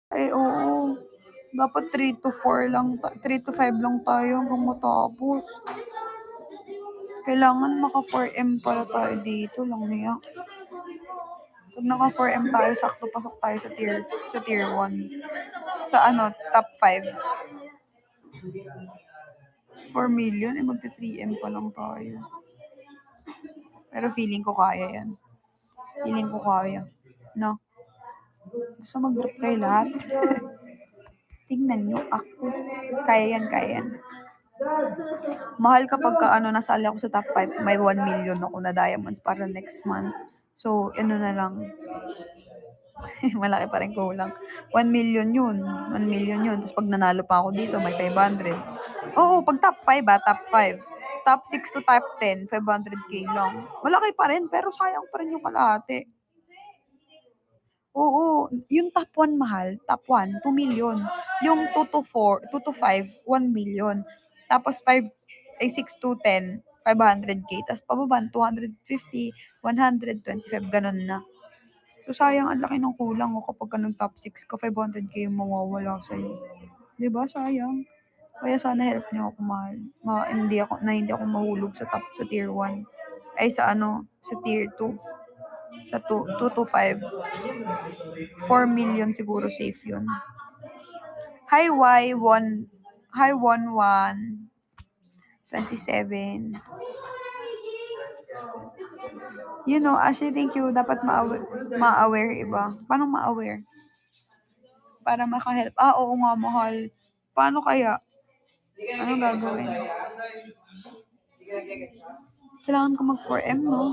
Ay, oo. Dapat 3 to 4 lang, 3 to 5 lang tayo hanggang matapos. Kailangan maka 4M pala tayo dito lang niya. Pag naka 4M tayo, sakto pasok tayo sa tier 1. Sa top 5. 4 million, magti 3M pa lang tayo. Pero feeling ko kaya yan. Feeling ko kaya. No? Gusto mag-drop kayo lahat. Tingnan nyo ako. Kaya yan, kaya yan. Mahal kapag nasali ako sa top 5, may 1 million ako na diamonds para next month. So, na lang. Malaki pa rin kulang. 1 million yun. 1 million yun. Tapos pag nanalo pa ako dito, may 500. Oo, pag top 5 top 5. Top 6 to top 10, 500k lang. Malaki pa rin, pero sayang pa rin yung kalahati. Oo, yung top 1 mahal, top 1, 2 million. Yung 2 to 4, 2 to 5, 1 million. Tapos 6 to 10, 500k. Tapos pababa, 250, 125, ganun na. So, sayang, ang laki ng kulang ko kapag top 6 ka, 500k yung mawawala sa'yo. Diba? Sayang. Kaya sana help niyo ako, mahal. Hindi ako mahulog sa tier 1. Ay, sa tier 2. Sa 2 to 5. 4 million siguro safe yun. Hi, Y1. Hi, 11. 27. Actually, thank you. Dapat ma-aware iba. Paano ma-aware? Para maka-help. Oo nga, mahal. Paano kaya? Ano gagawin? Kailangan ko mag-4M, no?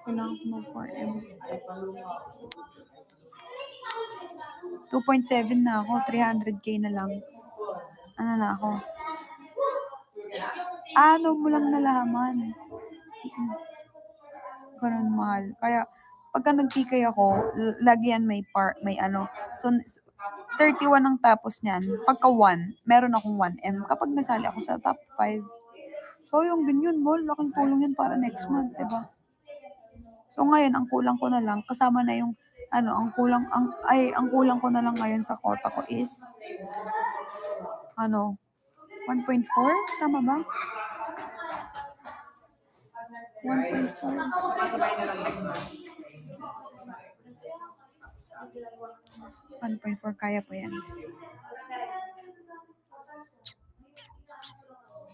Kailangan ko mag-4M. 2.7 na ako. 300k na lang. Ano na ako? Ano mo lang nalaman? Ganun, mahal. Kaya, pagka nag-PK ako, lagi yan may ano. So, 31 ang tapos niyan. Pagka 1, meron akong 1M. Kapag nasali ako sa top 5. So, yung ganyan, mahal. Laking tulong yan para next month, diba? So, ngayon, ang kulang ko na lang, kasama na yung, ang kulang ko na lang ngayon sa quota ko is, 1.4? Tama ba? 1.4. 1.4, kaya po yan.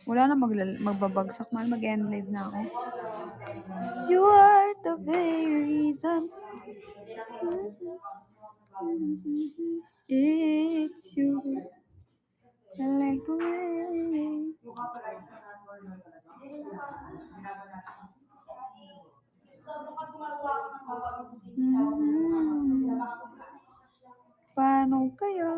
Wala na magbabagsak, mahal. Mag-end live na ako. You are the very reason. It's you. I like the way. Paano kaya?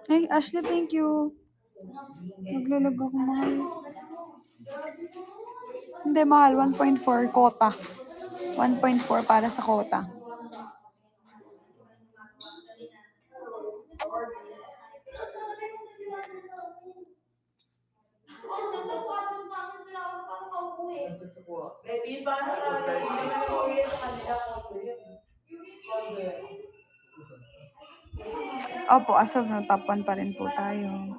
Ay, Ashley, thank you. Naglalag ako, mahal. Hindi, mahal. 1.4 quota. 1.4 para sa quota. Opo, as of now, top 1 pa rin po tayo.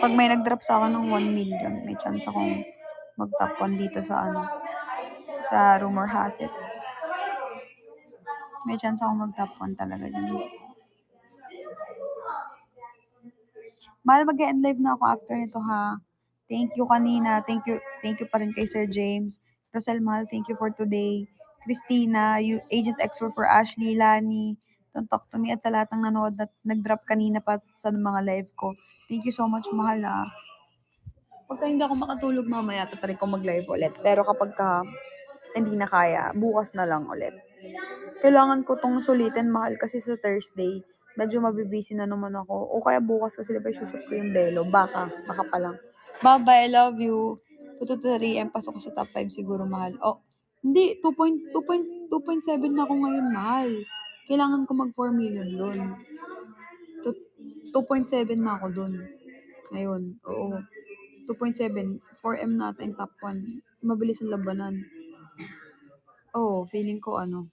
Pag may nag-drop sa akin ng 1 million, may chance akong mag-top 1 dito sa Rumor Has It. May chance akong mag-top 1 talaga dyan. Mahal, mag-end live na ako after nito, ha. Thank you kanina. Thank you pa rin kay Sir James. Rosel, mahal, thank you for today. Christina, Agent X for Ashley, Lani, Don't Talk to Me, at sa lahat ng nanood at nag-drop kanina pa sa mga live ko. Thank you so much, mahal, ha. Pagka hindi ako makatulog mamaya, tatry ko mag-live ulit. Pero kapag hindi na kaya, bukas na lang ulit. Kailangan ko tong sulitin, mahal, kasi sa Thursday, medyo mabibisi na naman ako. O kaya bukas kasi diba isushoot ko yung belo. Baka pa lang. Bye-bye, I love you. 2 to 3M, pasok ko sa top 5 siguro, mahal. Oh, hindi, 2.7 na ako ngayon, mahal. Kailangan ko mag 4 million dun. 2.7 na ako dun. Ngayon, oo. 2.7, 4M natin top 1. Mabilis ang labanan. Oo, feeling ko ano,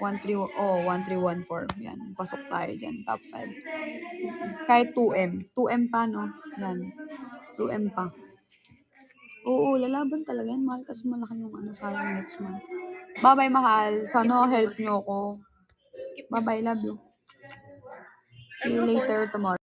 1314. Yan, pasok tayo dyan, top 5. Kahit 2M. 2M pa, no? Yan, 2M pa. Oo, lalaban talaga yan. Mahal kasi malaki yung ano, sayang next month. Bye-bye, mahal. Sana help nyo ako. Bye-bye, love you. See you later tomorrow.